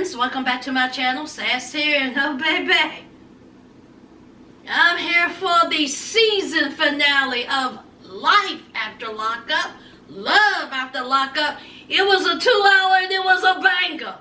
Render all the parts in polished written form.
friends, welcome back to my channel. Sass here, and oh baby, I'm here for the season finale of Life After Lockup, Love After Lockup. It was a 2-hour and it was a banger.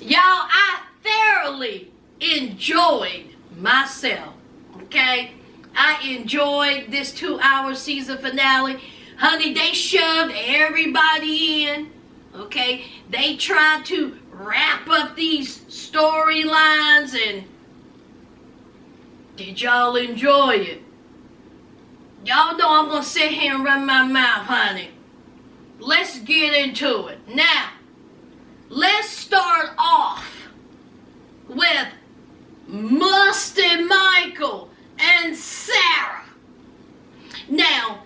Y'all, I thoroughly enjoyed myself, okay? I enjoyed this 2-hour season finale. Honey, they shoved everybody in. Okay, they tried to wrap up these storylines, and did y'all enjoy it? Y'all know I'm going to sit here and run my mouth, honey. Let's get into it. Now, let's start off with Musty Michael and Sarah. Now,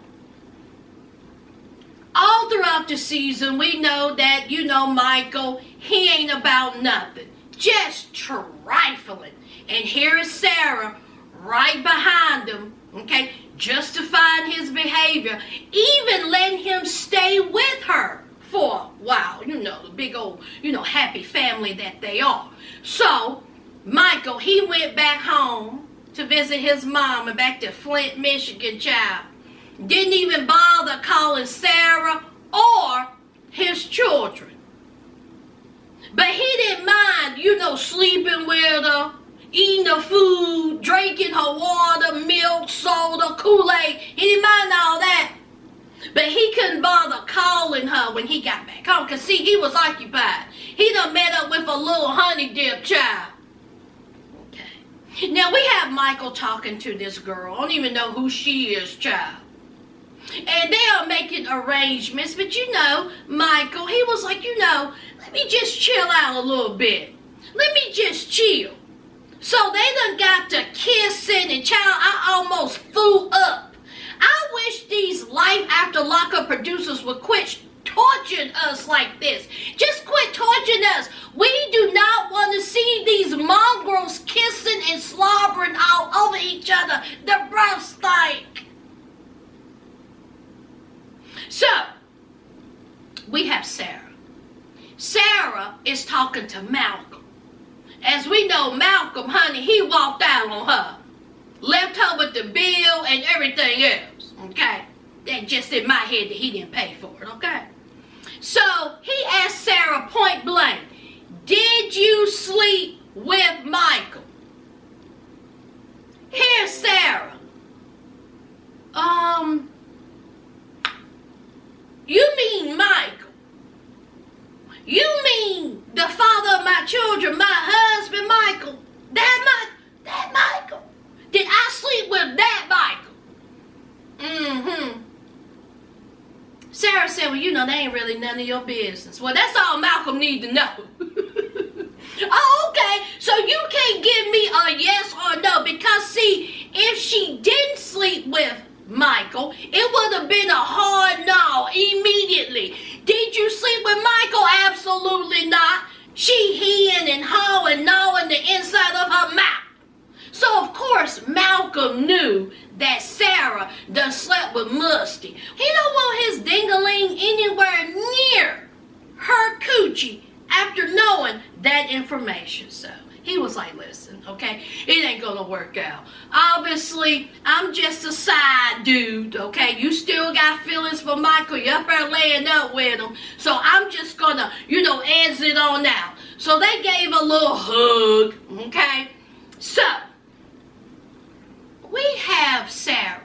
all throughout the season, we know that, Michael, he ain't about nothing. Just trifling. And here is Sarah right behind him, okay, justifying his behavior. Even letting him stay with her for a while. The big old, happy family that they are. So, Michael, he went back home to visit his mom and back to Flint, Michigan, child. Didn't even bother calling Sarah or his children. But he didn't mind, sleeping with her, eating her food, drinking her water, milk, soda, Kool-Aid. He didn't mind all that. But he couldn't bother calling her when he got back home. Because, see, he was occupied. He done met up with a little honey dip child. Okay. Now, we have Michael talking to this girl. I don't even know who she is, child. And they are making arrangements, but Michael, he was like, let me just chill out a little bit. Let me just chill. So they done got to kissing, and child, I almost threw up. I wish these Life After Lockup producers would quit torturing us like this. Just quit torturing us. We do not want to see these mongrels kissing and slobbering all over each other. The breath stink. So, we have Sarah. Sarah is talking to Malcolm. As we know, Malcolm, honey, he walked out on her. Left her with the bill and everything else, okay? That just in my head that he didn't pay for it, okay? So, he asked Sarah point blank, did you sleep with Michael? Here's Sarah. You mean Michael? You mean the father of my children, my husband, Michael? That Michael? Did I sleep with that Michael? Sarah said, well, that ain't really none of your business. Well, that's all Malcolm need to know. Oh, okay. So you can't give me a yes or no because, see, if she didn't sleep with Michael, it would have been a hard no immediately. Did you sleep with Michael? Absolutely not. She heeing and hawing, gnawing the inside of her mouth. So, of course, Malcolm knew that Sarah done slept with Musty. He don't want his ding-a-ling anywhere near her coochie after knowing that information. So, he was like, listen, okay, it ain't gonna work out. Obviously, I'm just a side dude, okay? You still got feelings for Michael. You're up there laying up with him. So I'm just gonna, exit on out. So they gave a little hug, okay? So, we have Sarah.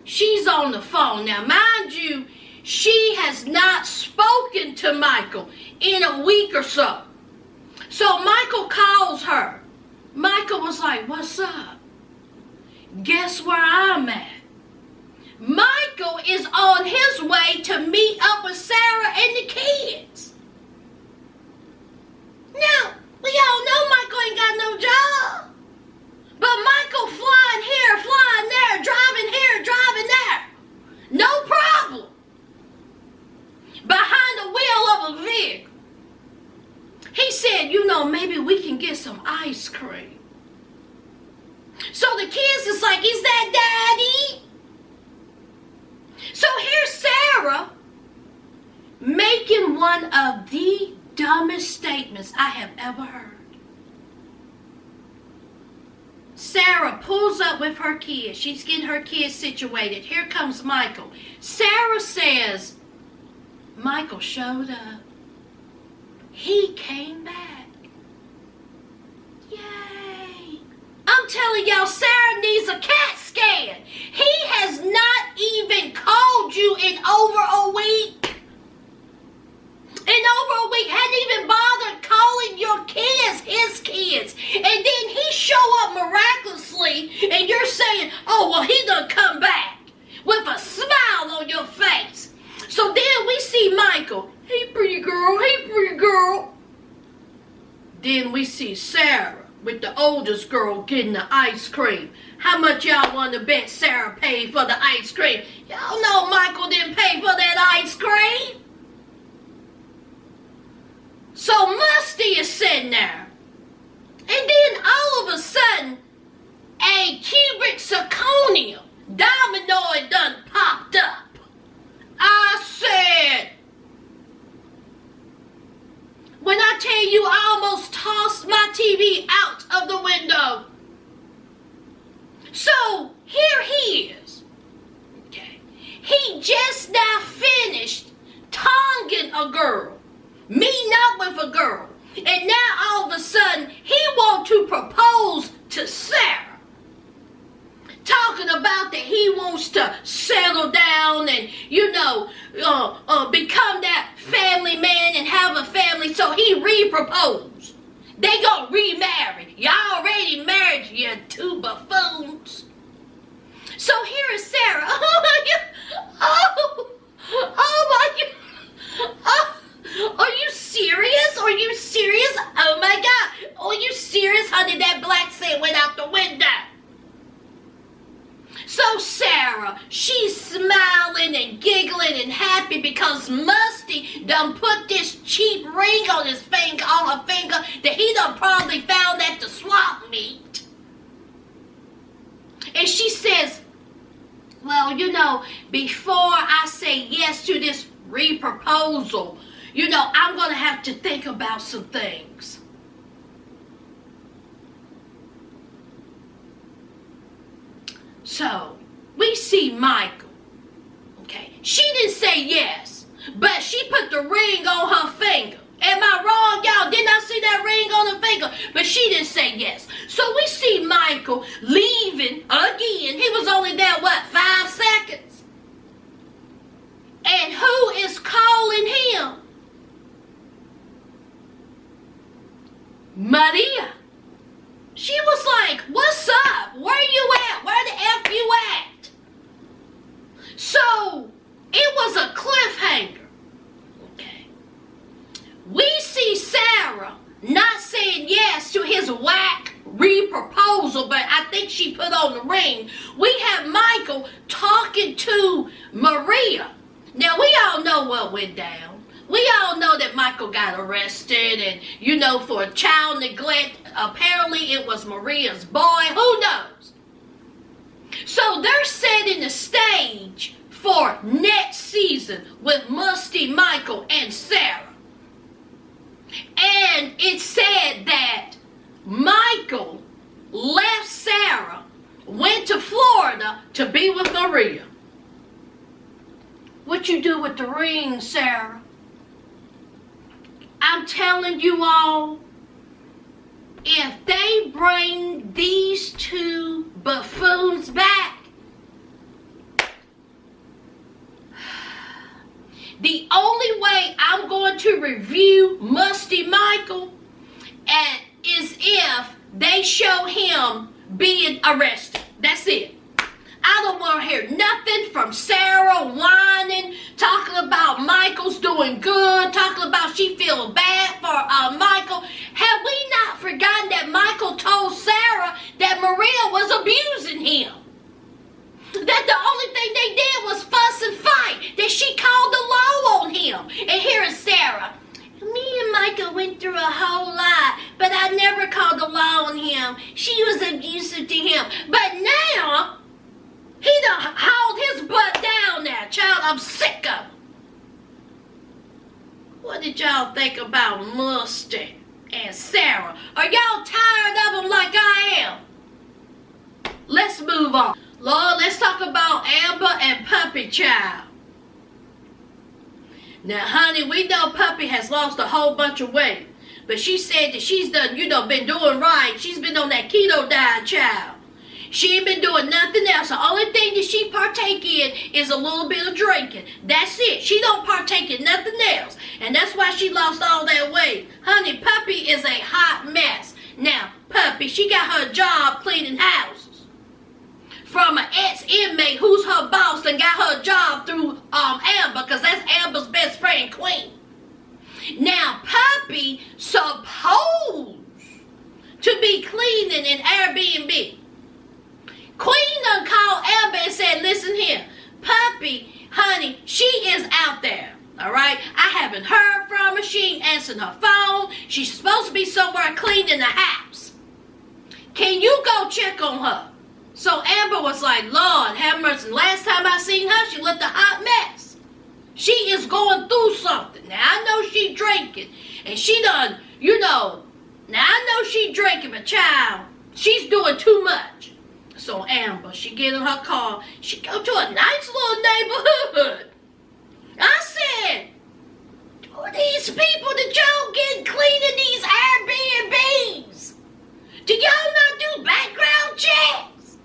She's on the phone. Now, mind you, she has not spoken to Michael in a week or so. So Michael calls her. Michael was like, what's up? Guess where I'm at? Michael is on his way to meet up with Sarah and the kids. Now, we all know Michael ain't got no job. But Michael flying here, flying there, driving here, driving there. No problem. Behind the wheel of a vehicle. He said, maybe we can get some ice cream. So the kids is like, is that Daddy? So here's Sarah making one of the dumbest statements I have ever heard. Sarah pulls up with her kids. She's getting her kids situated. Here comes Michael. Sarah says, Michael showed up. He came back. Yay. I'm telling y'all, Sarah needs a CAT scan. He has not even called you in over a week. In over a week, hadn't even bothered calling your kids, his kids. And then he show up miraculously and you're saying, oh, well, he done come back with a smile on your face. So then we see Michael. Hey, pretty girl. Hey, pretty girl. Then we see Sarah with the oldest girl getting the ice cream. How much y'all want to bet Sarah paid for the ice cream? Y'all know Michael didn't pay for that ice cream. So Musty is sitting there. And then all of a sudden, a cubic zirconium dominoid done popped up. I said, when I tell you I almost tossed my TV out of the window. So here he is. Okay. He just now finished tonguing a girl. Meeting up with a girl. And now all of a sudden, he wants to propose to Sarah. Talking about that he wants to settle down and, become that family man and have a family. So he re-proposed. They gonna remarry. Y'all already married, you two buffoons. So here is Sarah. Oh my God. Oh my God. Oh. Are you serious? Are you serious? Oh my God. Are you serious, honey? That black scent went out the window. So Sarah, she's smiling and giggling and happy because Musty done put this cheap ring on her finger that he done probably found at the swap meet. And she says, well, before I say yes to this re-proposal, I'm going to have to think about some things. So, we see Michael. Okay. She didn't say yes, but she put the ring on her finger. Am I wrong, y'all? Didn't I see that ring on her finger? But she didn't say yes. So we see Michael leaving again. He was only there, 5 seconds? And who is calling him? Maria. She was like, what's up? Where you at? Where the F you at? So, it was a cliffhanger. Okay. We see Sarah not saying yes to his whack re-proposal, but I think she put on the ring. We have Michael talking to Maria. Now, we all know what went down. We all know that Michael got arrested and, for child neglect. Apparently, it was Maria's boy. Who knows? So, they're setting the stage for next season with Musty, Michael, and Sarah. And it said that Michael left Sarah, went to Florida to be with Maria. What you do with the ring, Sarah? I'm telling you all, if they bring these two buffoons back, the only way I'm going to review Musty Michael is if they show him being arrested. That's it. I don't want to hear nothing from Sarah whining, talking about Michael's doing good, talking about she feels bad for Michael. Have we not forgotten that Michael told Sarah that Maria was abusing him? That the only thing they did was fuss and fight, that she called the law on him. And here is Sarah. Me and Michael went through a whole lot, but I never called the law on him. She was abusive to him. But now, he done hauled his butt down there, child. I'm sick of him. What did y'all think about Mustard and Sarah? Are y'all tired of them like I am? Let's move on. Lord, let's talk about Amber and Puppy Child. Now, honey, we know Puppy has lost a whole bunch of weight. But she said that she's done, been doing right. She's been on that keto diet, child. She ain't been doing nothing else. The only thing that she partake in is a little bit of drinking. That's it. She don't partake in nothing else. And that's why she lost all that weight. Honey, Puppy is a hot mess. Now, Puppy, she got her job cleaning houses from an ex-inmate who's her boss and got her job through Amber, because that's Amber's best friend, Queen. Now, Puppy supposed to be cleaning in Airbnb. Queen done called Amber and said, listen here, Puppy, honey, she is out there, all right? I haven't heard from her. She ain't answering her phone. She's supposed to be somewhere cleaning the house. Can you go check on her? So Amber was like, Lord, have mercy. Last time I seen her, she looked a hot mess. She is going through something. Now, I know she drinking, and she done, now I know she drinking, but child, she's doing too much. So Amber, she get in her car, she go to a nice little neighborhood. I said, who are these people that y'all getting cleaning these Airbnbs? Do y'all not do background checks?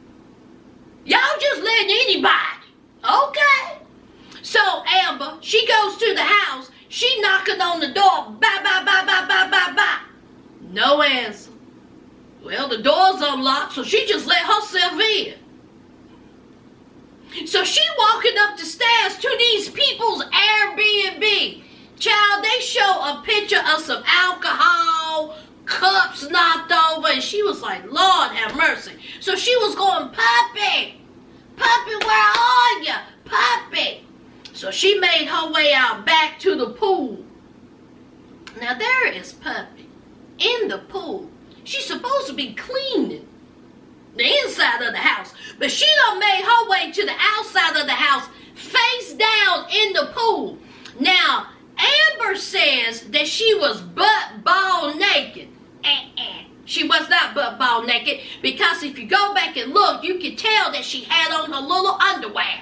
Y'all just letting anybody. Okay. So Amber, she goes to the house, she knocking on the door, bye, bye, bye, bye, bye, bye, bye. No answer. Well, the door's unlocked, so she just let herself in. So she walking up the stairs to these people's Airbnb. Child, they show a picture of some alcohol, cups knocked over, and she was like, Lord have mercy. So she was going, Puppy, Puppy, where are you? Puppy. So she made her way out back to the pool. Now there is Puppy in the pool. She's supposed to be cleaning the inside of the house, but she done made her way to the outside of the house, face down in the pool. Now, Amber says that she was butt-ball naked. She was not butt-ball naked, because if you go back and look, you can tell that she had on her little underwear.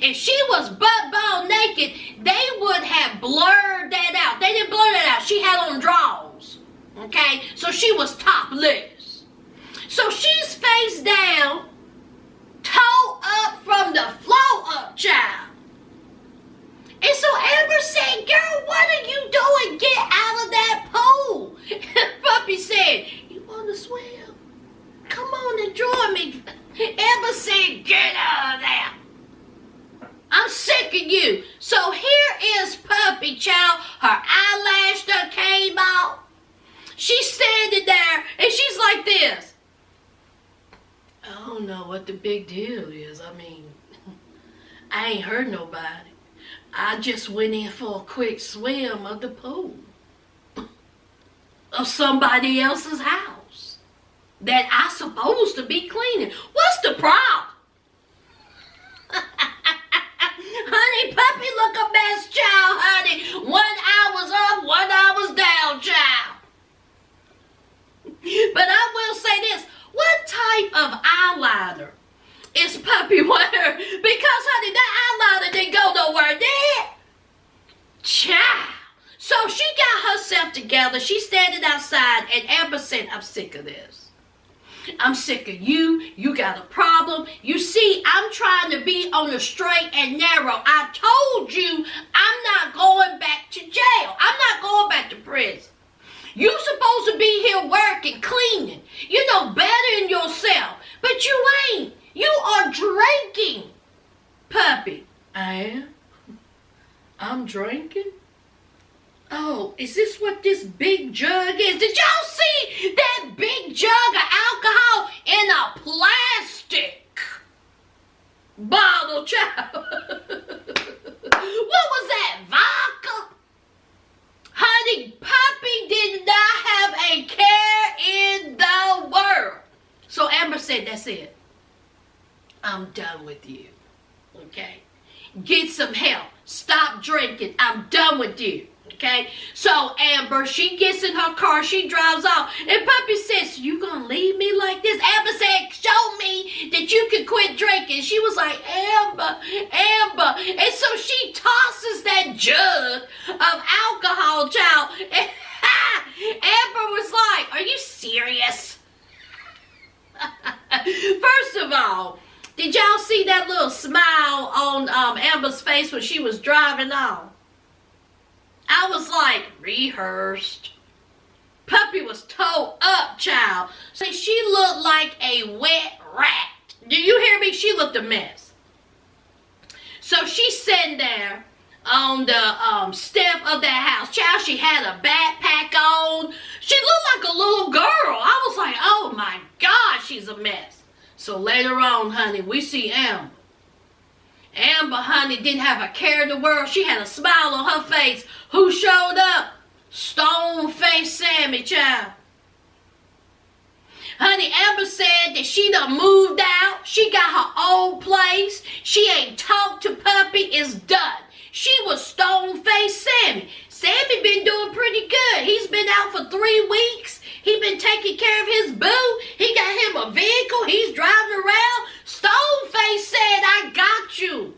If she was butt-ball naked, they would have blurred that out. They didn't blur that out. She had on drawers. Okay? So she was topless. So she's face down, toe up from the floor up, child. And so Amber said, girl, what are you doing? Get out of that pool. Puppy said, you want to swim? Come on and join me. Amber said, get out of there. I'm sick of you. So here is Puppy, child. Her eyelash done came out. She's standing there and she's like this. I don't know what the big deal is. I mean, I ain't hurt nobody. I just went in for a quick swim of the pool of somebody else's house that I supposed to be cleaning. What's the problem? Honey, Puppy look a mess, child, honey. 1 hour's up, 1 hour's down, child. But I will say this. What type of eyeliner is Puppy wearing? Because, honey, that eyeliner didn't go nowhere, did it? Child. So she got herself together. She's standing outside, and Amber said, I'm sick of this. I'm sick of you. You got a problem. You see, I'm trying to be on the straight and narrow. I told you I'm not going back to jail. I'm not going back to prison. You supposed to be here working, cleaning, bettering yourself. But you ain't. You are drinking, Puppy. I am? I'm drinking? Oh, is this what this big jug is? Did y'all see that big jug of alcohol in a plastic bottle, child? What was that, vodka? Honey, Puppy did not have a care in the world. So Amber said, that's it. I'm done with you. Okay? Get some help. Stop drinking. I'm done with you. Okay, so Amber, she gets in her car, she drives off, and Puppy says, "You gonna leave me like this?" Amber said, "Show me that you can quit drinking." She was like, "Amber, Amber," and so she tosses that jug of alcohol, child. And Amber was like, "Are you serious?" First of all, did y'all see that little smile on Amber's face when she was driving off? I was like, rehearsed. Puppy was towed up, child. So she looked like a wet rat. Do you hear me? She looked a mess. So she's sitting there on the step of that house. Child, she had a backpack on. She looked like a little girl. I was like, oh my God, she's a mess. So later on, honey, we see Amber. Amber, honey, didn't have a care in the world. She had a smile on her face. Who showed up? Stone-faced Sammy, child. Honey, Amber said that she done moved out. She got her own place. She ain't talked to Puppy. It's done. She was stone-faced Sammy. Sammy been doing pretty good. He's been out for 3 weeks. He been taking care of his boo. He got him a vehicle. He's driving around. Stoneface said, "I got you."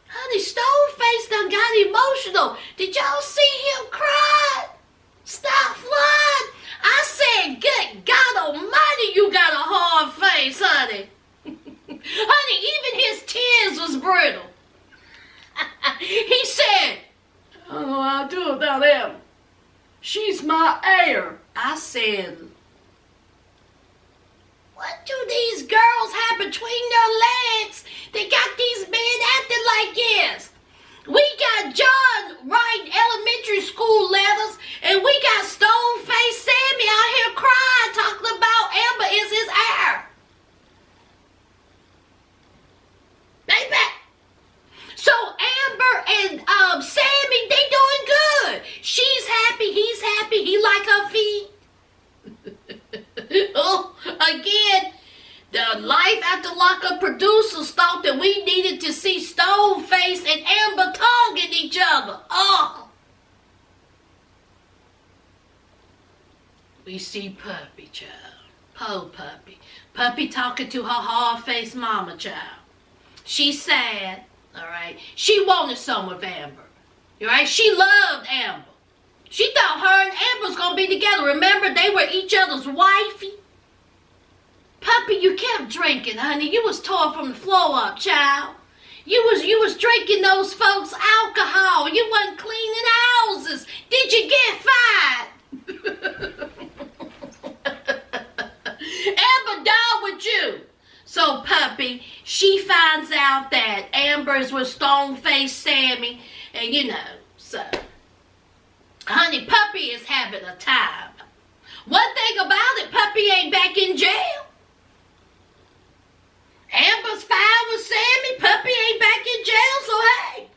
Honey, Stoneface done got emotional. Did y'all see him cry? Stop flying. I said, good God almighty, you got a hard face, honey. Honey, even his tears was brittle. He said, "I don't know how to do without him. She's my heir." I said, what do these girls have between their legs? They got these men acting like this. We got John writing elementary school letters, and we got Stone-Faced Sammy out here crying, talking about Amber is his heir. Baby. So Amber and Sammy, they doing good. She's happy, he's happy, he like her feet. Oh, again, the Life After Lockup producers thought that we needed to see Stoneface and Amber tonguing each other. Oh. We see Puppy, child. Po Puppy. Puppy talking to her hard-faced mama, child. She's sad. All right, she wanted some with Amber. All right, she loved Amber. She thought her and Amber was gonna be together. Remember, they were each other's wifey. Puppy, you kept drinking, honey. You was tore from the floor up, child. You was drinking those folks' alcohol. You wasn't cleaning houses. Did you get fired? Amber died with you. So, Puppy, she finds out that Amber's with Stone-Faced Sammy, and you know, so, honey, Puppy is having a time. One thing about it, Puppy ain't back in jail. Amber's fine with Sammy, Puppy ain't back in jail, so hey,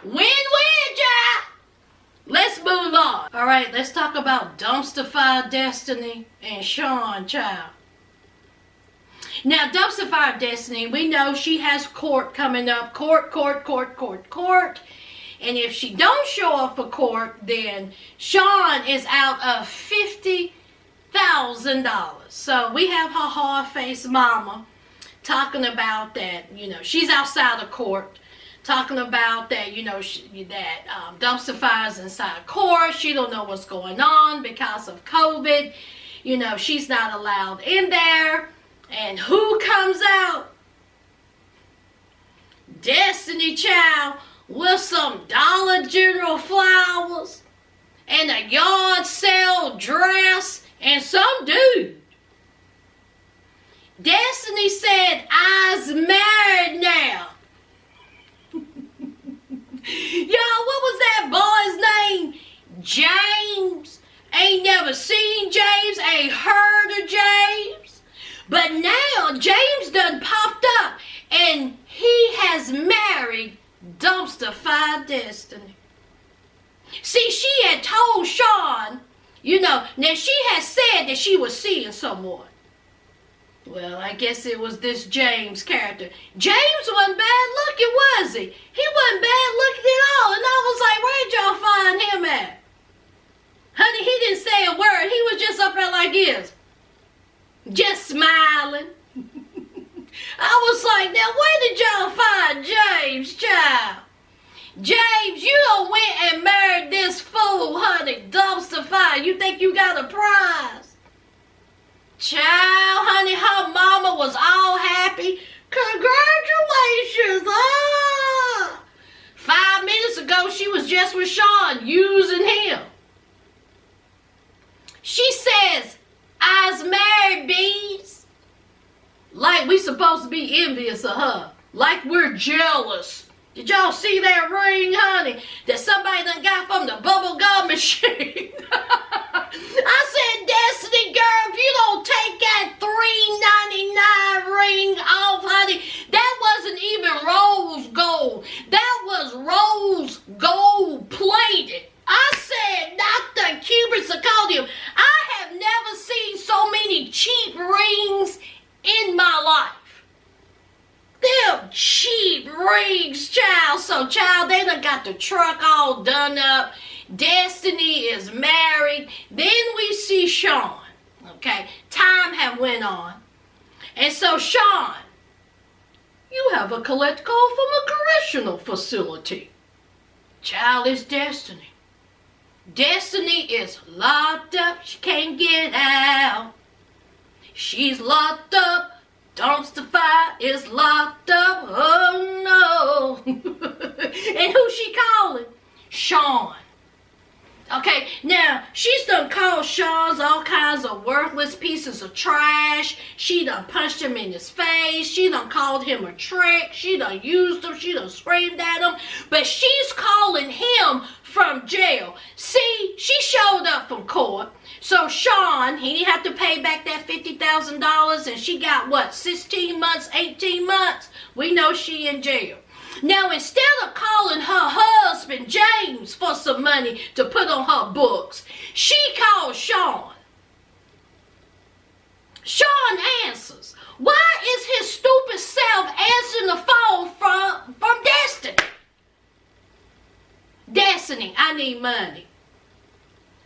win-win, child. Let's move on. All right, let's talk about Dumpster Fire Destiny and Shawn, child. Now, Dumpster Fire Destiny, we know she has court coming up. Court. And if she don't show up for court, then Shawn is out of $50,000. So we have her hard-faced mama talking about that, you know, she's outside of court. Talking about that, you know, Dumpster Fire's inside court. She don't know what's going on because of COVID. You know, she's not allowed in there. And who comes out? Destiny, child, with some Dollar General flowers and a yard sale dress and some dude. Destiny said, "I's married now." Y'all, what was that boy's name? James. Ain't never seen James, ain't heard of James. But now James done popped up and he has married Dumpster Fire Destiny. See, she had told Shawn, you know, now she had said that she was seeing someone. Well, I guess it was this James character. James wasn't bad looking, was he? He wasn't bad looking at all. And I was like, where'd y'all James, you done went and married this fool, honey. Dumpster fire. You think you got a prize? Child, honey, her mama was all happy. Congratulations. 5 minutes ago, she was just with Shawn, using him. She says, I's married, bees. Like we supposed to be envious of her. Like we're jealous. Did y'all see that ring, honey, that somebody done got from the bubble gum machine? I said, Destiny, girl, if you don't take that $3.99 ring off, honey, that wasn't even rose gold. That was rose gold plated. I said, Dr. Cuban zirconium, I have never seen so many cheap rings in my life. Them cheap rings, child. So, child, they done got the truck all done up. Destiny is married. Then we see Shawn. Okay, time have went on. And so, Shawn, you have a collect call from a correctional facility. Child, is Destiny. Destiny is locked up. She can't get out. She's locked up. Dumpster fire is locked up. Oh no. And who she calling? Shawn. Okay, now she's done called Shawn's all kinds of worthless pieces of trash. She done punched him in his face. She done called him a trick. She done used him. She done screamed at him. But she's calling him from jail. See, she showed up from court. So Shawn, he didn't have to pay back that $50,000, and she got what, 16 months, 18 months? We know she in jail. Now, instead of calling her husband, James, for some money to put on her books, she called Shawn. Shawn answers. Why is his stupid self answering the phone from Destiny? Destiny, I need money.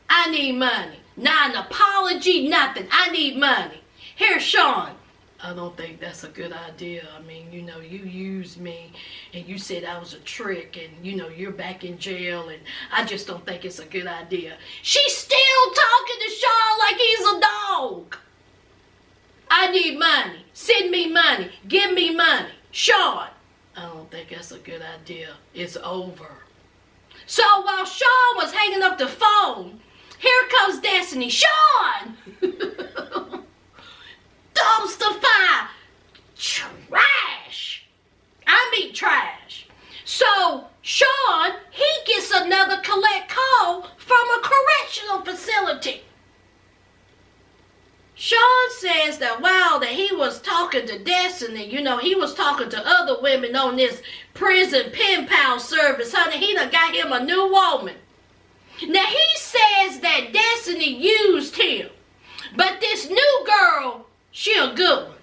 I need money. Not an apology, nothing. I need money. Here's Shawn. I don't think that's a good idea. I mean, you know, you used me and you said I was a trick and, you know, you're back in jail and I just don't think it's a good idea. She's still talking to Shawn like he's a dog. I need money. Send me money. Give me money. Shawn. I don't think that's a good idea. It's over. So while Shawn was hanging up the phone, here comes Destiny. Shawn! Dumpster fire! Trash! I mean trash. So Shawn, he gets another collect call from a correctional facility. Shawn says that while that he was talking to Destiny, you know, he was talking to other women on this prison pen pal service. Honey, he done got him a new woman. Now, he says that Destiny used him. But this new girl, she a good one.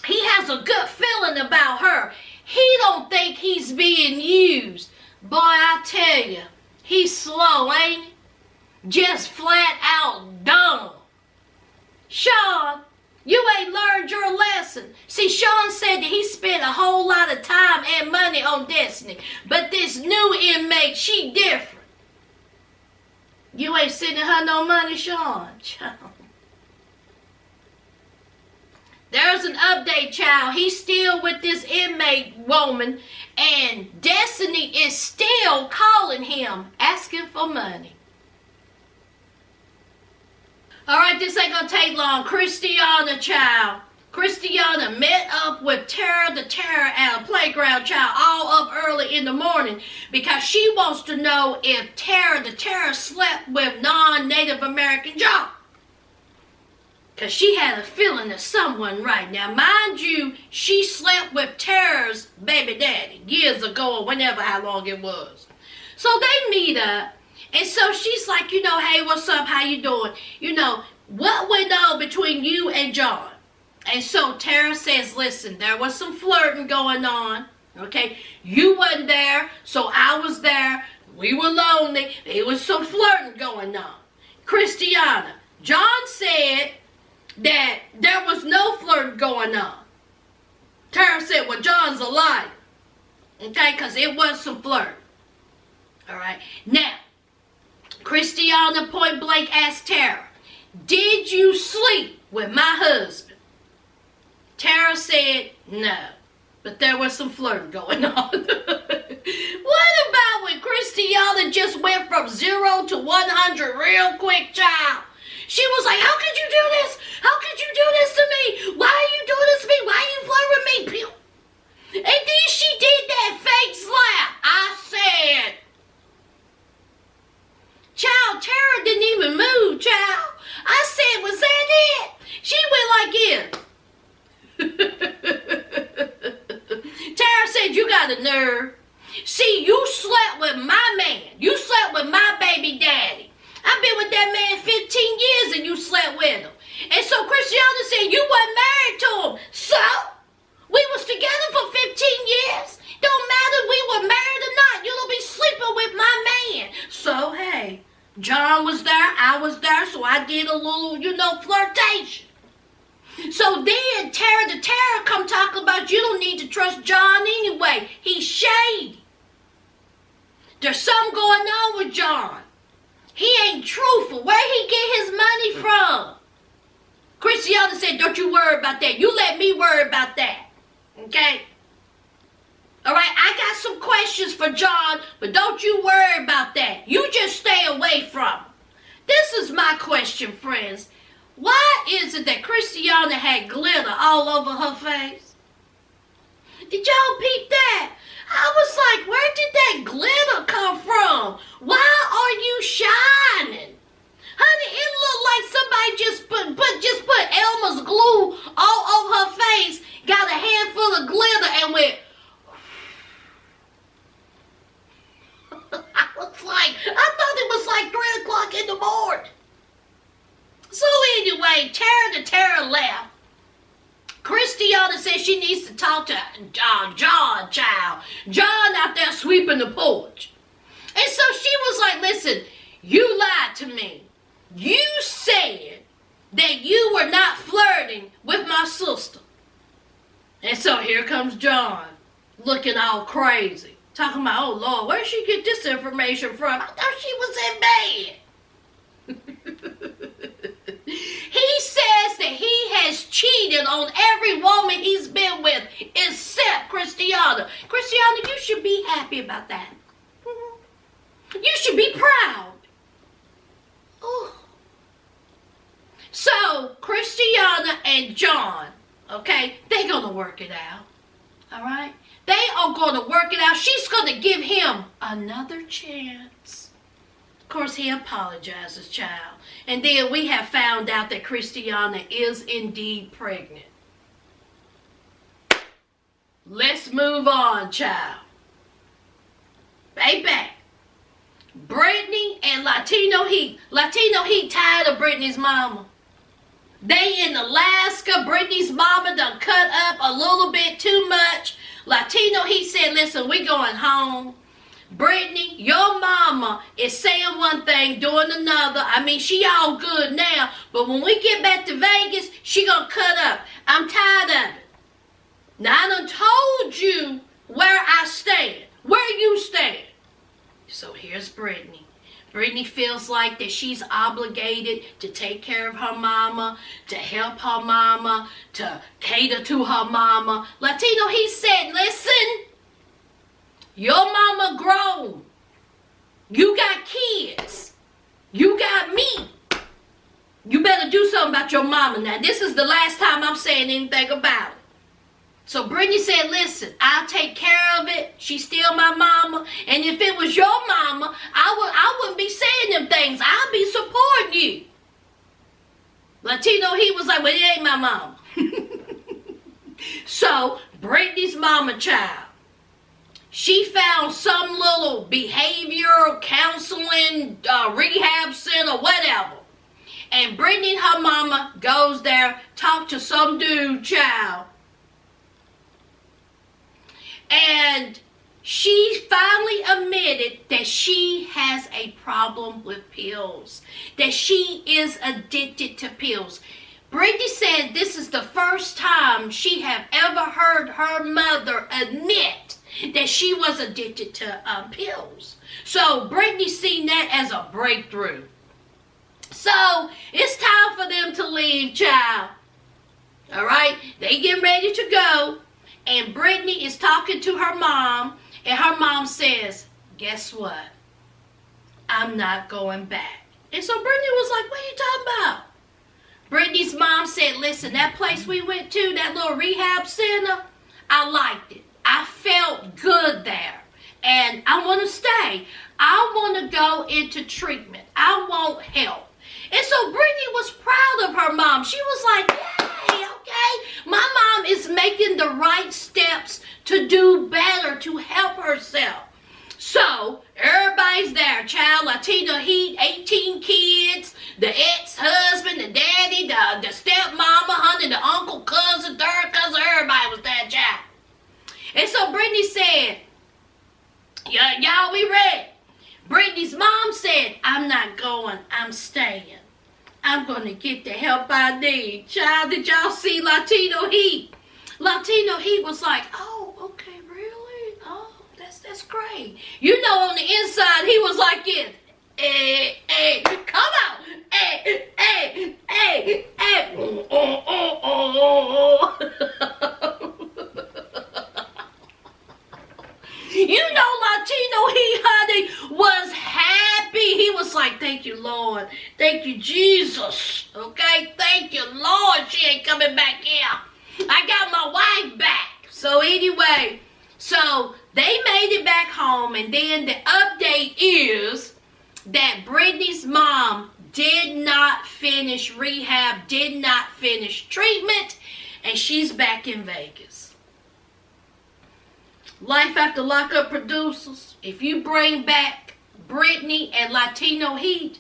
He has a good feeling about her. He don't think he's being used. Boy, I tell you, he's slow, ain't he? Just flat out dumb. Shawn, you ain't learned your lesson. See, Shawn said that he spent a whole lot of time and money on Destiny. But this new inmate, she different. You ain't sending her no money, Shawn. There's an update, child. He's still with this inmate woman, and Destiny is still calling him, asking for money. All right, this ain't gonna take long. Kristianna, child. Kristianna met up with Tara the Terror at a playground, child, all up early in the morning because she wants to know if Tara the Terror slept with non-Native American John. Because she had a feeling that someone right. Now, mind you, she slept with Tara's baby daddy years ago or whenever, how long it was. So they meet up. And so she's like, you know, hey, what's up? How you doing? You know, what went on between you and John? And so Tara says, listen, there was some flirting going on. Okay, you wasn't there, so I was there. We were lonely. There was some flirting going on. Kristianna, John said that there was no flirting going on. Tara said, well, John's a liar. Okay, because it was some flirt. All right. Now, Kristianna point blank asked Tara, did you sleep with my husband? Tara said no, but there was some flirting going on. What about when Kristianna just went from 0 to 100 real quick, child? She was like, how could you do this? How could you do this to me? Why are you doing this to me? Why are you flirting with me? Pew. And then she did that fake slap. I said, child, Tara didn't even move, child. I said, was that it? She went like this. Tara said, you got a nerve. See, you slept with my man. You slept with my baby daddy. I've been with that man 15 years and you slept with him. And so Kristianna said, you weren't married to him. So, we was together for 15 years. Don't matter we were married or not. You'll be sleeping with my man. So, hey, John was there. I was there. So I did a little, flirtation. So then Tara come talking about you don't need to trust John anyway. He's shady. There's something going on with John. He ain't truthful. Where he get his money from? Kristianna said, don't you worry about that. You let me worry about that. Okay? All right, I got some questions for John, but don't you worry about that. You just stay away from him. This is my question, friends. Why is it that Kristianna had glitter all over her face? Did y'all peep that? I was like, where did that glitter come from? Why are you shining? Honey, it looked like somebody just put Elmer's glue all over her face, got a handful of glitter and went. I thought it was like 3 o'clock in the morning. So anyway, Tara left. Kristianna said she needs to talk to John, child. John out there sweeping the porch. And so she was like, listen, you lied to me. You said that you were not flirting with my sister. And so here comes John, looking all crazy. Talking about, oh Lord, where did she get this information from? I thought she was in bed. He says that he has cheated on every woman he's been with except Kristianna. Kristianna, you should be happy about that. You should be proud. Ooh. So, Kristianna and John, okay, they're going to work it out. All right? They are going to work it out. She's going to give him another chance. Of course, he apologizes, child. And then we have found out that Kristianna is indeed pregnant. Let's move on, child. Baby. Brittany and Latino Heat. Latino Heat tired of Brittany's mama. They in Alaska. Brittany's mama done cut up a little bit too much. Latino Heat said, listen, we going home. Brittany, your mama is saying one thing, doing another. I mean, she all good now. But when we get back to Vegas, she gonna cut up. I'm tired of it. Now, I done told you where I stand. Where you stand. So here's Brittany. Brittany feels like that she's obligated to take care of her mama, to help her mama, to cater to her mama. Latino, he said, listen, your mama grown. You got kids. You got me. You better do something about your mama now. This is the last time I'm saying anything about it. So Brittany said, listen, I'll take care of it. She's still my mama. And if it was your mama, I wouldn't be saying them things. I'll be supporting you. Latino, he was like, well, it ain't my mama. So Brittany's mama child, she found some little behavioral counseling rehab center, whatever. And Brittany and her mama goes there, talk to some dude child. And she finally admitted that she has a problem with pills. That she is addicted to pills. Brittany said this is the first time she have ever heard her mother admit that she was addicted to pills. So Brittany seen that as a breakthrough. So it's time for them to leave, child. All right, they getting ready to go, and Brittany is talking to her mom, and her mom says, guess what? I'm not going back. And so Brittany was like, what are you talking about? Brittany's mom said, listen, that place we went to, that little rehab center, I liked it. I felt good there. And I want to stay. I want to go into treatment. I want help. And so Brittany was proud of her mom. She was like, yay, okay. My mom is making the right steps to do better, to help herself. So everybody's there. Child, Latino Heat, 18 kids, the ex-husband, the daddy, the stepmama, honey, the uncle, cousin, third cousin, everybody was there, child. And so Brittany said, y'all, we ready? Brittany's mom said, I'm not going, I'm staying. I'm going to get the help I need. Child, did y'all see Latino Heat? Latino Heat was like, oh, okay, really? Oh, that's great. You know, on the inside, he was like this. Hey, come on. Hey. You know, Latino Heat, honey, was happy. He was like, thank you, Lord. Thank you, Jesus. Okay? Thank you, Lord. She ain't coming back here. I got my wife back. So anyway, so they made it back home. And then the update is that Brittany's mom did not finish rehab, did not finish treatment, and she's back in Vegas. Life After Lockup producers, if you bring back Brittany and Latino Heat,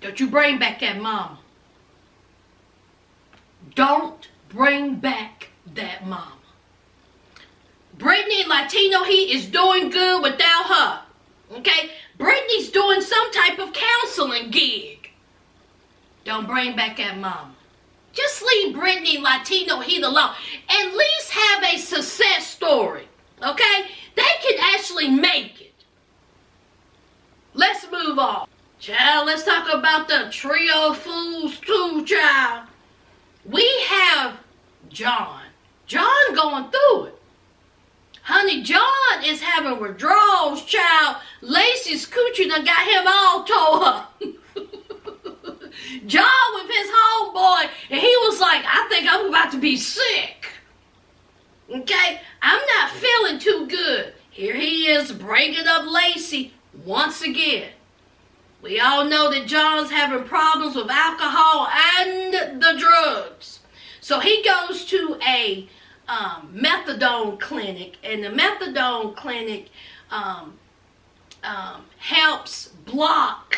don't you bring back that mama. Don't bring back that mama. Brittany and Latino Heat is doing good without her. Okay? Brittany's doing some type of counseling gig. Don't bring back that mama. Just leave Brittany and Latino Heat alone. At least have a success story. Okay? They can actually make it. Let's move on. Child, let's talk about the trio of fools too, child. We have John. John going through it. Honey, John is having withdrawals, child. Lacey's coochie done got him all tore up. John with his homeboy, and he was like, I think I'm about to be sick. Okay? I'm not feeling too good. Here he is bringing up Lacey once again. We all know that John's having problems with alcohol and the drugs. So he goes to a methadone clinic, and the methadone clinic helps block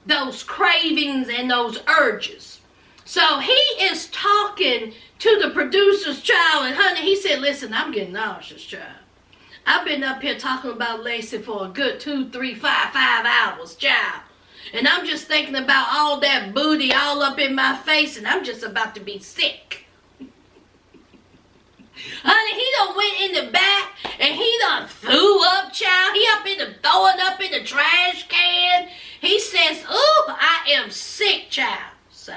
those cravings and those urges. So he is talking to the producer's child, and honey, he said, listen, I'm getting nauseous, child. I've been up here talking about Lacey for a good 2, 3, 5 hours, child. And I'm just thinking about all that booty all up in my face, and I'm just about to be sick. Honey, he done went in the back, and he done threw up, child. He up in the, throwing up in the trash can. He says, ooh, I am sick, child. So,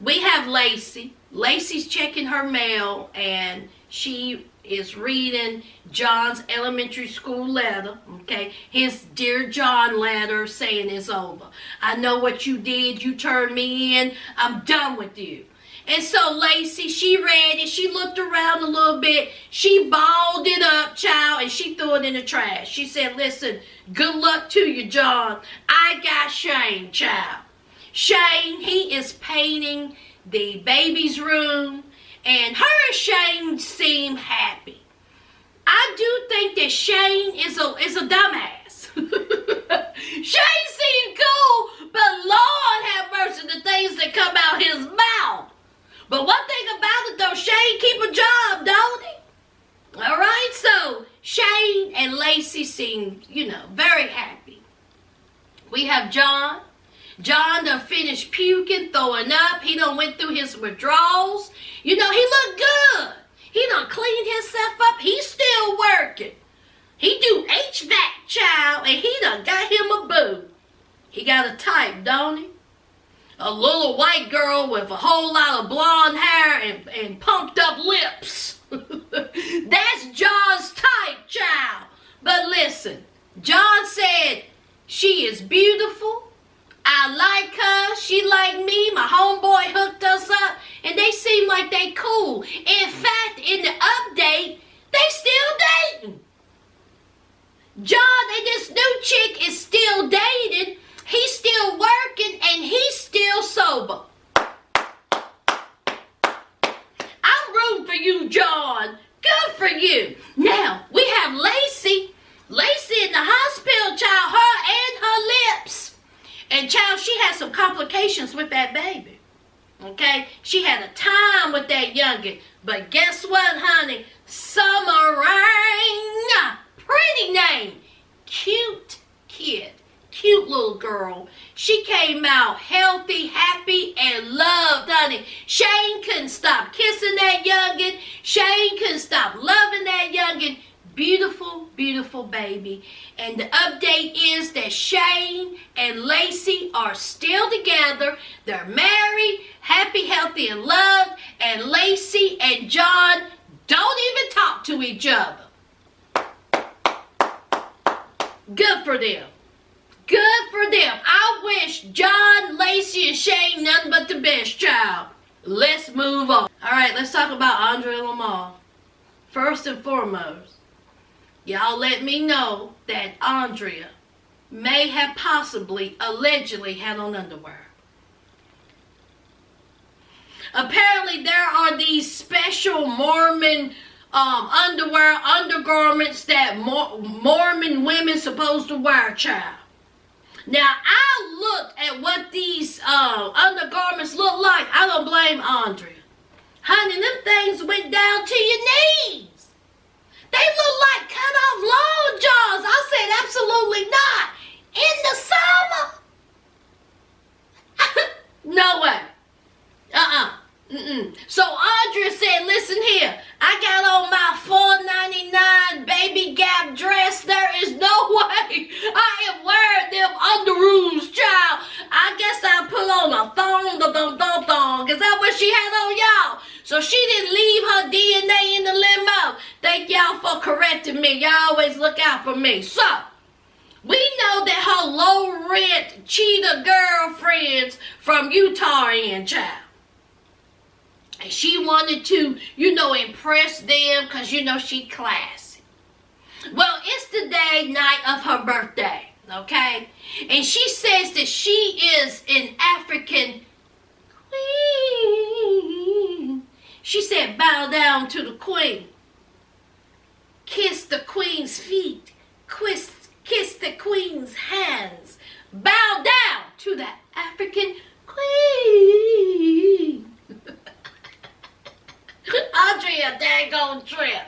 we have Lacey. Lacey's checking her mail, and she is reading John's elementary school letter, okay? His Dear John letter saying it's over. I know what you did. You turned me in. I'm done with you. And so Lacey, she read it. She looked around a little bit. She balled it up, child, and she threw it in the trash. She said, listen, good luck to you, John. I got Shane, child. Shane, he is painting the baby's room, and her and Shane seem happy. I do think that Shane is a dumbass. Shane seemed cool, but Lord have mercy, the things that come out his mouth. But one thing about it though, Shane keep a job, don't he? All right, so Shane and Lacey seem, very happy. We have John. John done finished puking, throwing up. He done went through his withdrawals. He looked good. He done cleaned himself up. He's still working. He do HVAC, child, and he done got him a boo. He got a type, don't he? A little white girl with a whole lot of blonde hair and pumped up lips. That's John's type, child. But listen, John said, she is beautiful. I like her. She like me. My homeboy hooked us up. And they seem like they cool. In fact, in the update, they still dating. John and this new chick is still dating. He's still working and he's still sober. I'm rooting for you, John. Good for you. Now, we have Lacey. Lacey in the hospital, child, her and her lips. And child, she had some complications with that baby. Okay? She had a time with that youngin'. But guess what, honey? Summer Rain. Pretty name. Cute kid. Cute little girl. She came out healthy, happy, and loved, honey. Shane couldn't stop kissing that youngin'. Shane couldn't stop loving that youngin'. Beautiful, beautiful baby. And the update is that Shane and Lacey are still together. They're married, happy, healthy, and loved. And Lacey and John don't even talk to each other. Good for them. Good for them. I wish John, Lacey, and Shane nothing but the best, child. Let's move on. All right, let's talk about Andrea and Lamar. First and foremost, y'all let me know that Andrea may have possibly, allegedly had on underwear. Apparently, there are these special Mormon underwear, undergarments that Mormon women supposed to wear, child. Now, I looked at what these undergarments look like. I don't blame Andrea. Honey, them things went down to your knees. They look like cut off long johns. I said absolutely not. In the summer? No way. So Andrea said, listen here, I got on my $4.99 baby Gap dress. There is no way I am wearing them underoos, child. I guess I put on a thong. Is that what she had on, y'all? So she didn't leave her DNA in the limo. Thank y'all for correcting me. Y'all always look out for me. So, we know that her low-rent cheetah girlfriends from Utah are in, child. And she wanted to, impress them because, she classy. Well, it's the night of her birthday, okay? And she says that she is an African queen. She said, bow down to the queen. Kiss the queen's feet. Kiss the queen's hands. Bow down to the African queen. Andrea, daggone trip.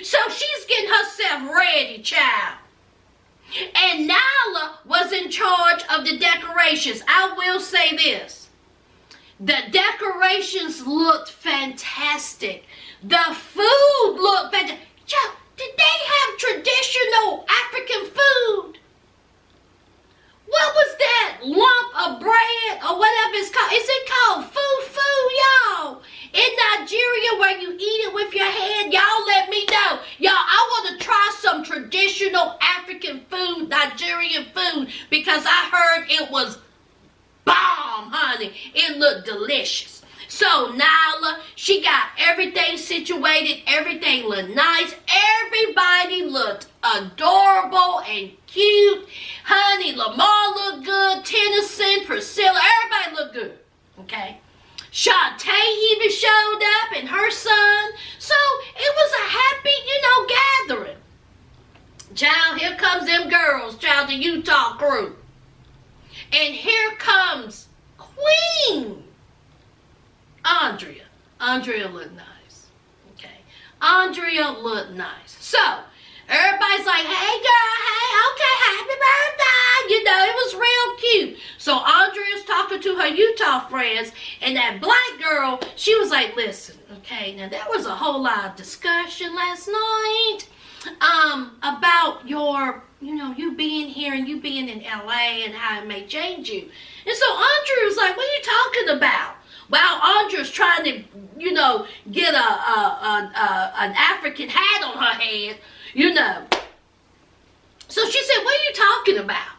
So she's getting herself ready, child. And Nyla was in charge of the decorations. I will say this. The decorations looked fantastic. The food looked fantastic. Child, did they have traditional African food? What was that lump of bread or whatever it's called? Is it called fufu, y'all? In Nigeria where you eat it with your hand, y'all let me know. Y'all, I want to try some traditional African food, Nigerian food, because I heard it was bomb, honey. It looked delicious. So Nyla, she got everything situated. Everything looked nice. Everybody looked adorable and cute. Honey, Lamar looked good. Tennyson, Priscilla, everybody looked good. Okay? Shantae even showed up and her son. So it was a happy, gathering. Child, here comes them girls, child, the Utah crew. And here comes Queen Andrea. Andrea looked nice. Okay. Andrea looked nice. So, everybody's like, hey girl, hey, okay, happy birthday. It was real cute. So Andrea's talking to her Utah friends, and that black girl, she was like, listen, okay, now there was a whole lot of discussion last night. about your, you being here and you being in LA and how it may change you. And so Andrea was like, what are you talking about? Well, Andrea's trying to, get an African hat on her head, So she said, what are you talking about?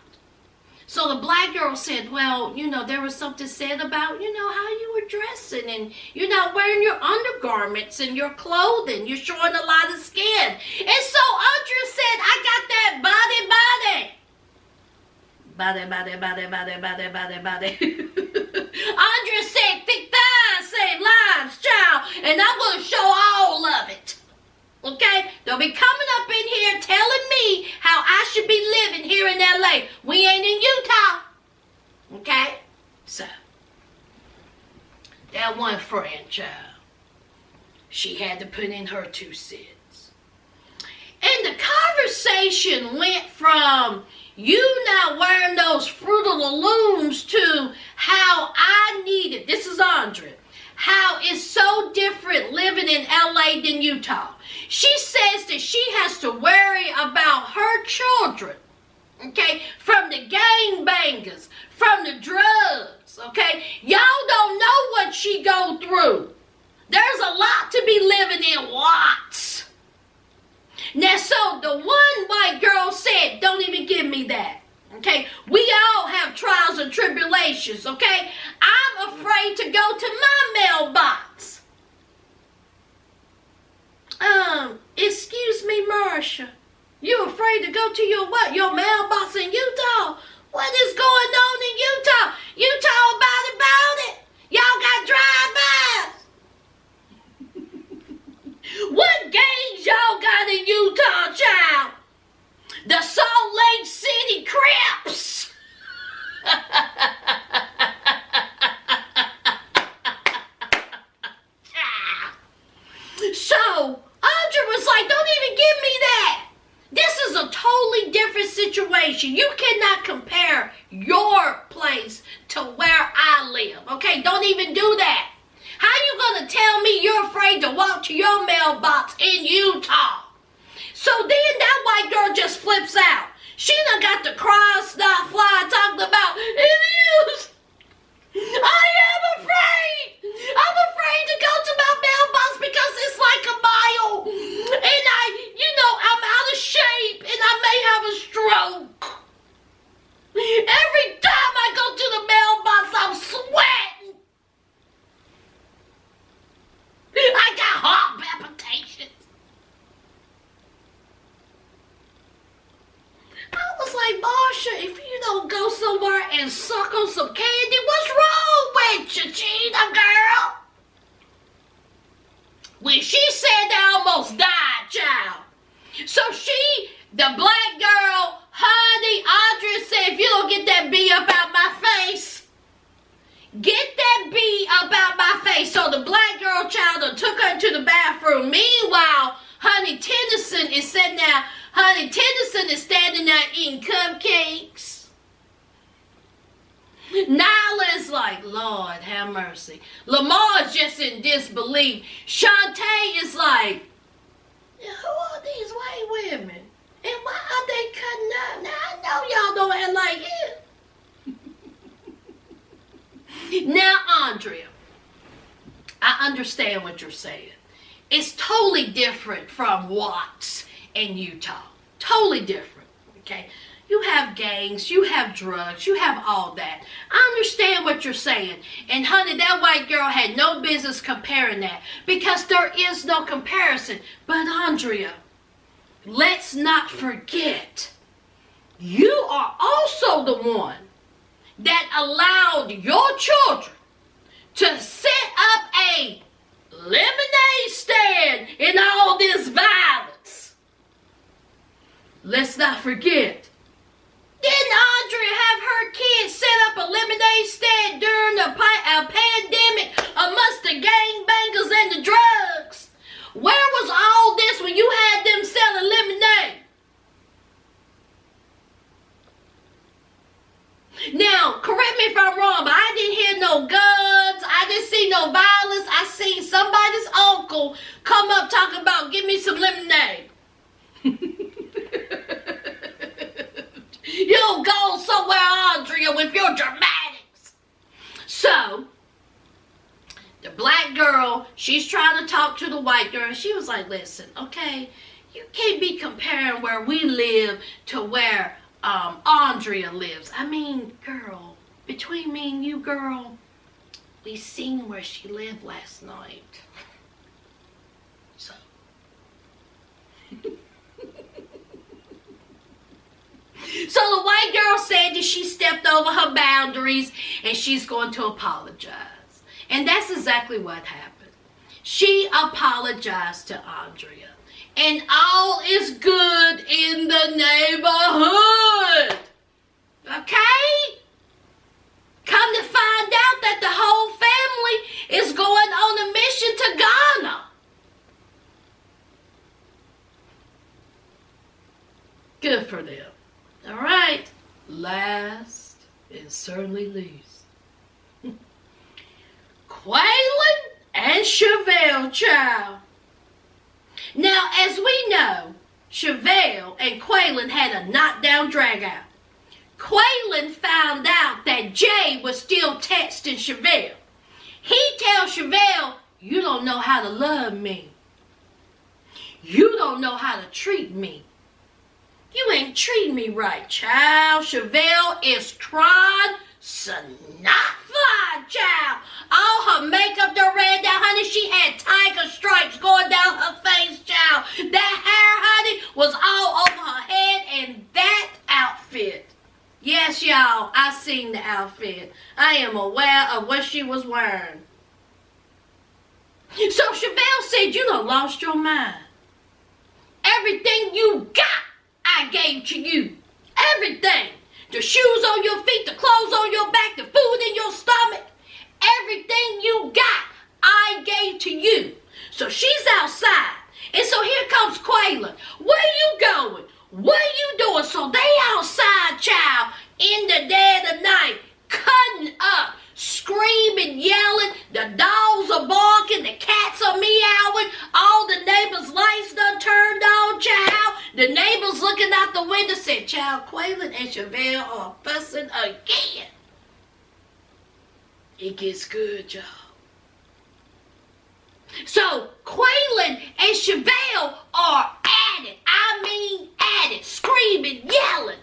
So the black girl said, well, there was something said about, how you were dressing and you're not wearing your undergarments and your clothing. You're showing a lot of skin. And so Andrea said, I got that body. Andrea said, thick thighs save lives, child. And I'm going to show all of it. Okay? Don't be coming up in here telling me how I should be living here in LA. We ain't in Utah. Okay? So, that one friend, child, she had to put in her 2 cents. And the conversation went from you not wearing those Fruit of the Looms to how I needed, this is Andrea, how it's so different living in LA than Utah. She says that she has to worry about her children, okay, from the gangbangers, from the drugs, okay. Y'all don't know what she go through. There's a lot to be living in Watts. Now, so the one white girl said, don't even give me that. Okay, we all have trials and tribulations, okay? I'm afraid to go to my mailbox. Excuse me, Marsha. You afraid to go to your what? Your mailbox in Utah? What is going on in Utah? Utah about it. Y'all got drive-bys. What gangs y'all got in Utah, child? The Salt Lake City Crips. So, Andrea was like, don't even give me that. This is a totally different situation. You cannot compare your place to where I live. Okay, don't even do that. How you going to tell me you're afraid to walk to your mailbox in Utah? So then that white girl just flips out. She done got the cross not fly talking about it is. I am afraid. I'm afraid to go to my mailbox because it's like a mile. And I'm out of shape and I may have a stroke. Every time I go to the mailbox, I'm sweating. I got heart palpitations. I was like, Marsha, if you don't go somewhere and suck on some candy, what's wrong with you, Gina girl? When she said that, I almost died, child. So the black girl, honey, Andrea said, if you don't get that bee up out my face, get that bee up out my face. So the black girl child took her to the bathroom. Meanwhile, honey, Tennyson is sitting there. Honey, Tennyson is standing there eating cupcakes. Nyla is like, Lord, have mercy. Lamar is just in disbelief. Shantae is like, who are these white women? And why are they cutting up? Now, I know y'all don't act like him. Now, Andrea, I understand what you're saying. It's totally different from Watts and Utah. Totally different, okay? You have gangs, you have drugs, you have all that. I understand what you're saying. And honey, that white girl had no business comparing that because there is no comparison. But Andrea, let's not forget, you are also the one that allowed your children to set up a lemonade stand in all this violence. Let's not forget, didn't Andrea have her kids set up a lemonade stand during a pandemic amongst the gangbangers and the drugs? Where was all this when you had them selling lemonade? Now, correct me if I'm wrong, but I didn't hear no guns. I didn't see no violence. I seen somebody's uncle come up talking about, give me some lemonade. You'll go somewhere, Andrea, with your dramatics. So, the black girl, she's trying to talk to the white girl. She was like, listen, okay, you can't be comparing where we live to where Andrea lives. I mean, girl, between me and you, girl, we seen where she lived last night. So. So the white girl said that she stepped over her boundaries and she's going to apologize. And that's exactly what happened. She apologized to Andrea. And all is good in the neighborhood. Okay? Come to find out that the whole family is going on a mission to Ghana. Good for them. All right. Last and certainly least. Quaylon and Shavel, child. Now, as we know, Chevelle and Kweilyn had a knockdown drag-out. Kweilyn found out that Jay was still texting Chevelle. He tells Chevelle, you don't know how to love me. You don't know how to treat me. You ain't treating me right, child. Chevelle is trying snot-fly, child. All her makeup done ran down, honey. She had tiger stripes going down her face, child. That hair, honey, was all over her head. And that outfit. Yes, y'all, I seen the outfit. I am aware of what she was wearing. So Chevelle said, you done lost your mind. Everything you got, I gave to you. Everything. The shoes on your feet, the clothes on your back, the food in your stomach. Everything you got, I gave to you. So she's outside. And so here comes Quaylon. Where you going? What are you doing? So they outside, child, in the dead of night, cutting up, screaming, yelling. The dogs are barking. The cats are meowing. All the neighbors' lights done turned on, child. The neighbors looking out the window said, child, Quaylon and Chevelle are fussing again. It gets good, y'all. So Quaylon and Chevelle are at it. I mean at it. Screaming, yelling.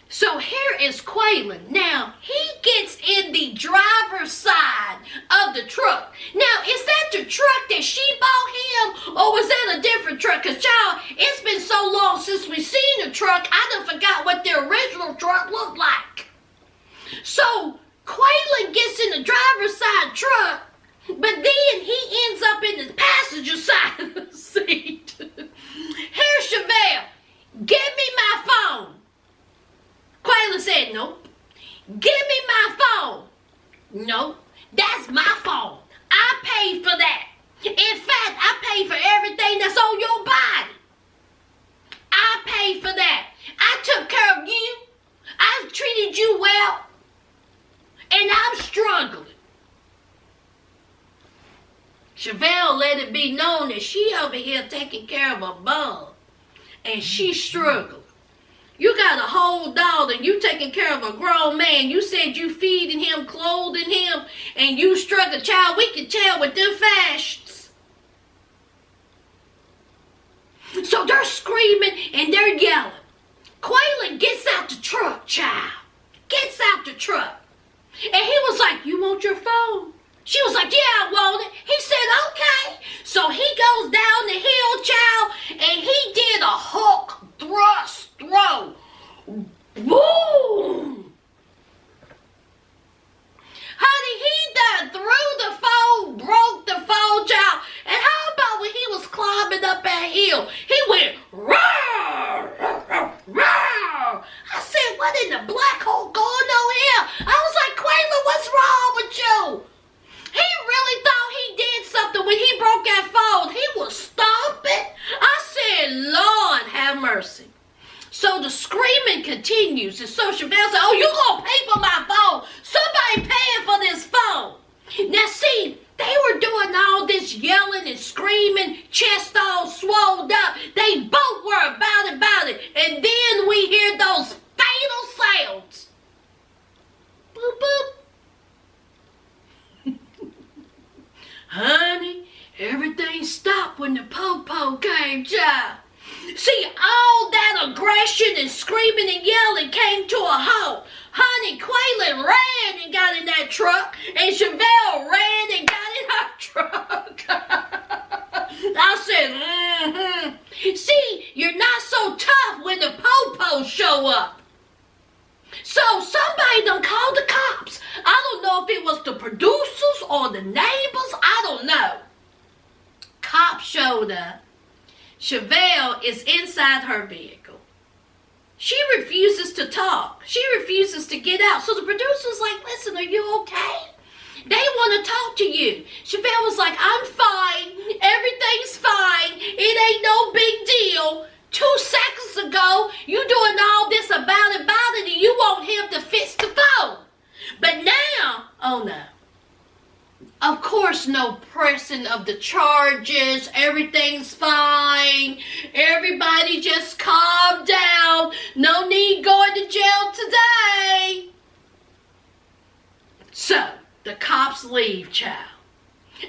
So here is Quaylon. Now, he gets in the driver's side of the truck. Now, is that the truck that she bought him? Or was that a different truck? Because, y'all, it's been so long since we seen the truck, I done forgot what the original truck looked like. So, Quaylon gets in the driver's side truck, but then he ends up in the passenger side of the seat. Here's Chevelle. Give me my phone. Quaylon said, nope. Give me my phone. Nope. That's my phone. I paid for that. In fact, I paid for everything that's on your body. I paid for that. I took care of you. I treated you well. And I'm struggling. Chevelle let it be known that she over here taking care of a bum. And she's struggling. You got a whole dog and you taking care of a grown man. You said you feeding him, clothing him, and you struggling. Child, we can tell with them fashions. So they're screaming and they're yelling. Quaylon gets out the truck, child. Gets out the truck. And he was like, you want your phone? She was like, yeah, I want it. He said, okay. So he goes down the hill, child, and he did a Hulk thrust throw. Boom! Honey, he done threw the phone, broke the phone, child. And how about when he was climbing up that hill? He went, roar, roar, roar. I said, what in the black hole going on here? I was like, Quaylon, what's wrong with you? He really thought he did something when he broke that phone. He was stomping. I said, Lord, have mercy. So the screaming continues. And so Chevelle said, oh, you going to pay for my phone. Somebody paying for this phone. Now see, They were doing all this yelling and screaming, chest all swelled up. They both were about it. And then we hear those fatal sounds. Boop, boop. Honey, everything stopped when the po-po came, child. See, all that aggression and screaming and yelling came to a halt. Honey, Quaylyn ran and got in that truck, and Chevelle ran and got in her truck. I said, See, you're not so tough when the po-pos show up. So somebody done called the cops. I don't know if it was the producers or the neighbors. I don't know. Cops showed up. Chevelle is inside her vehicle. She refuses to talk. She refuses to get out. So the producer's like, listen, are you okay? They want to talk to you. Chevelle was like, I'm fine. Everything's fine. It ain't no big deal. 2 seconds ago, you doing all this about it, and you want him to fix the phone. But now, oh no. Of course, no pressing of the charges. Everything's fine. Everybody just calm down. No need going to jail today. So, the cops leave, child.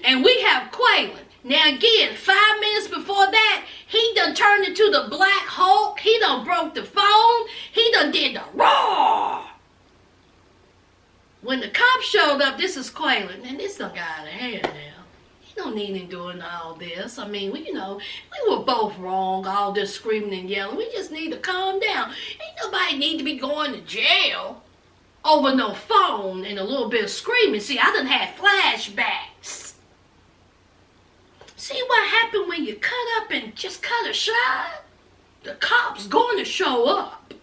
And we have Kweilyn. Now again, 5 minutes before that, he done turned into the Black Hulk. He done broke the phone. He done did the roar. When the cops showed up, this is Quaylon, and this done got out of hand now. He don't need him doing all this. I mean, we were both wrong, all this screaming and yelling. We just need to calm down. Ain't nobody need to be going to jail over no phone and a little bit of screaming. See, I done had flashbacks. See what happened when you cut up and just cut a shot? The cops going to show up.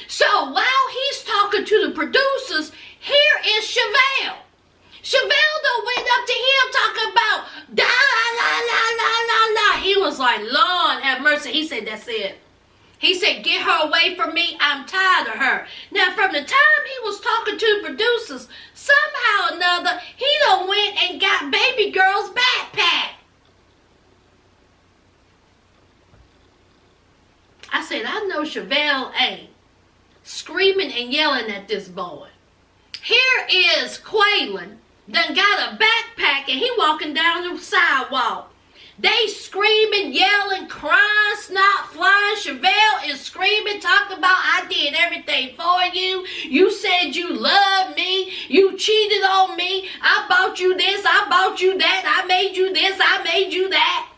So while he's talking to the producers, here is Chevelle. Chevelle done went up to him talking about da la la la la la. He was like, Lord have mercy. He said, that's it. He said, get her away from me. I'm tired of her. Now, from the time he was talking to the producers, somehow or another, he done went and got baby girl's backpack. I said, I know Chevelle ain't screaming and yelling at this boy. Here is Quaylon, done got a backpack and he walking down the sidewalk. They screaming, yelling, crying, snot flying. Chevelle is screaming, talking about, I did everything for you. You said you loved me. You cheated on me. I bought you this. I bought you that. I made you this. I made you that.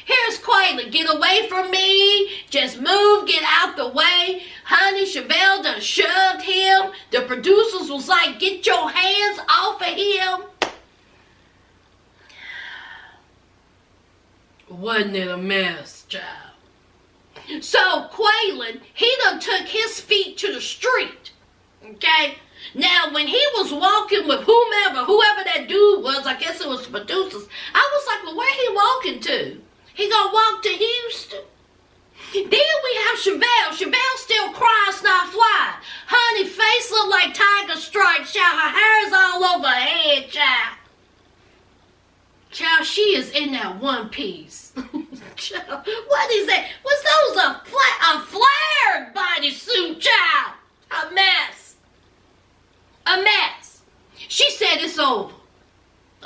Here's Quaylon. Get away from me. Just move. Get out the way. Honey, Chevelle done shoved him. The producers was like, get your hands off of him. Wasn't it a mess, child? So Quaylon, he done took his feet to the street. Okay? Now, when he was walking with whoever that dude was, I guess it was the producers, I was like, well, where he walking to? He gonna walk to Houston? Then we have Chevelle. Chevelle still crying, snot flying. Honey, face look like tiger stripes, child. Her hair is all over her head, child. Child, she is in that one piece. Child, what is that? Was those a flared bodysuit, child? A mess. A mess. She said it's over.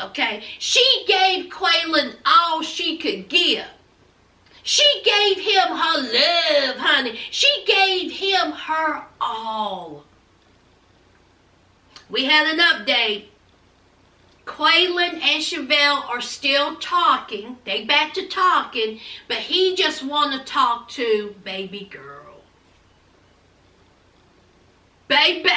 Okay? She gave Quaylon all she could give. She gave him her love, honey. She gave him her all. We had an update. Quaylon and Chevelle are still talking. They back to talking, but he just want to talk to baby girl. Baby.